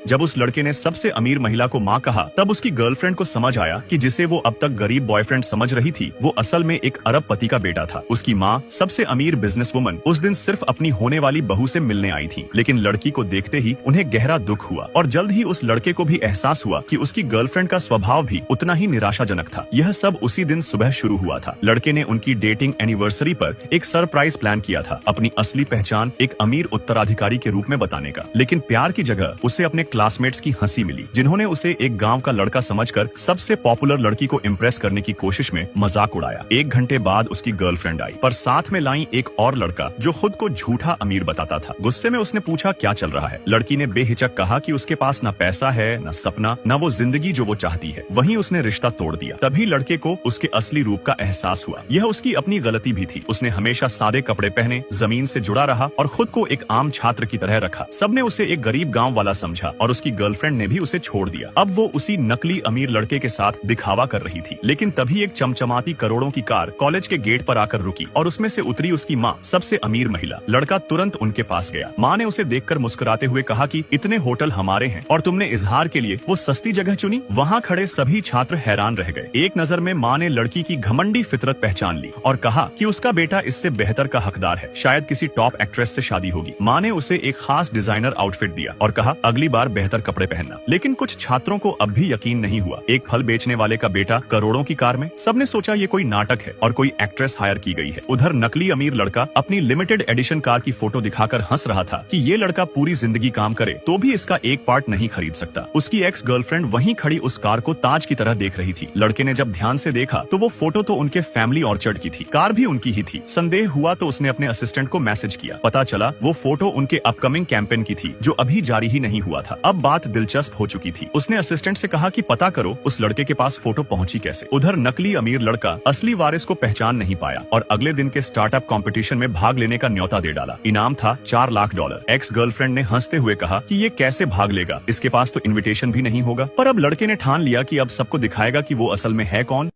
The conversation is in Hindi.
जब उस लड़के ने सबसे अमीर महिला को माँ कहा, तब उसकी गर्लफ्रेंड को समझ आया कि जिसे वो अब तक गरीब बॉयफ्रेंड समझ रही थी, वो असल में एक अरबपति का बेटा था। उसकी माँ, सबसे अमीर बिजनेसवुमन, उस दिन सिर्फ अपनी होने वाली बहू से मिलने आई थी, लेकिन लड़की को देखते ही उन्हें गहरा दुख हुआ और जल्द ही उस लड़के को भी एहसास हुआ कि उसकी गर्लफ्रेंड का स्वभाव भी उतना ही निराशाजनक था। यह सब उसी दिन सुबह शुरू हुआ था। लड़के ने उनकी डेटिंग एनिवर्सरी पर एक सरप्राइज प्लान किया था, अपनी असली पहचान एक अमीर उत्तराधिकारी के रूप में बताने का, लेकिन प्यार की जगह उसे अपने क्लासमेट्स की हंसी मिली, जिन्होंने उसे एक गांव का लड़का समझकर सबसे पॉपुलर लड़की को इम्प्रेस करने की कोशिश में मजाक उड़ाया। 1 घंटे बाद उसकी गर्लफ्रेंड आई, पर साथ में लाई एक और लड़का जो खुद को झूठा अमीर बताता था। गुस्से में उसने पूछा क्या चल रहा है। लड़की ने बेहिचक कहा कि उसके पास न पैसा है, न सपना, न वो जिंदगी जो वो चाहती है। वहीं उसने रिश्ता तोड़ दिया। तभी लड़के को उसके असली रूप का एहसास हुआ। यह उसकी अपनी गलती भी थी। उसने हमेशा सादे कपड़े पहने, जमीन से जुड़ा रहा और खुद को एक आम छात्र की तरह रखा। सबने उसे एक गरीब गांव वाला समझा और उसकी गर्लफ्रेंड ने भी उसे छोड़ दिया। अब वो उसी नकली अमीर लड़के के साथ दिखावा कर रही थी। लेकिन तभी एक चमचमाती करोड़ों की कार कॉलेज के गेट पर आकर रुकी और उसमें से उतरी उसकी माँ, सबसे अमीर महिला। लड़का तुरंत उनके पास गया। माँ ने उसे देखकर मुस्कुराते हुए कहा कि इतने होटल हमारे हैं और तुमने इजहार के लिए वो सस्ती जगह चुनी। वहाँ खड़े सभी छात्र हैरान रह गए। एक नजर में माँ ने लड़की की घमंडी फितरत पहचान ली और कहा कि उसका बेटा इससे बेहतर का हकदार है, शायद किसी टॉप एक्ट्रेस से शादी होगी। माँ ने उसे एक खास डिजाइनर आउटफिट दिया और कहा अगली बार बेहतर कपड़े पहनना। लेकिन कुछ छात्रों को अब भी यकीन नहीं हुआ। एक फल बेचने वाले का बेटा करोड़ों की कार में। सबने सोचा ये कोई नाटक है और कोई एक्ट्रेस हायर की गई है। उधर नकली अमीर लड़का अपनी लिमिटेड एडिशन कार की फोटो दिखाकर हंस रहा था कि ये लड़का पूरी जिंदगी काम करे तो भी इसका एक पार्ट नहीं खरीद सकता। उसकी एक्स गर्लफ्रेंड वहीं खड़ी उस कार को ताज की तरह देख रही थी। लड़के ने जब ध्यान से देखा तो वो फोटो तो उनके फैमिली ऑर्चर्ड की थी, कार भी उनकी ही थी। संदेह हुआ तो उसने अपने असिस्टेंट को मैसेज किया। पता चला वो फोटो उनके अपकमिंग कैंपेन की थी जो अभी जारी ही नहीं हुआ था। अब बात दिलचस्प हो चुकी थी। उसने असिस्टेंट से कहा कि पता करो उस लड़के के पास फोटो पहुंची कैसे। उधर नकली अमीर लड़का असली वारिस को पहचान नहीं पाया और अगले दिन के स्टार्टअप कंपटीशन में भाग लेने का न्योता दे डाला। इनाम था $4 लाख। एक्स गर्लफ्रेंड ने हंसते हुए कहा कि ये कैसे भाग लेगा, इसके पास तो इनविटेशन भी नहीं होगा। पर अब लड़के ने ठान लिया कि अब सबको दिखाएगा कि वो असल में है कौन।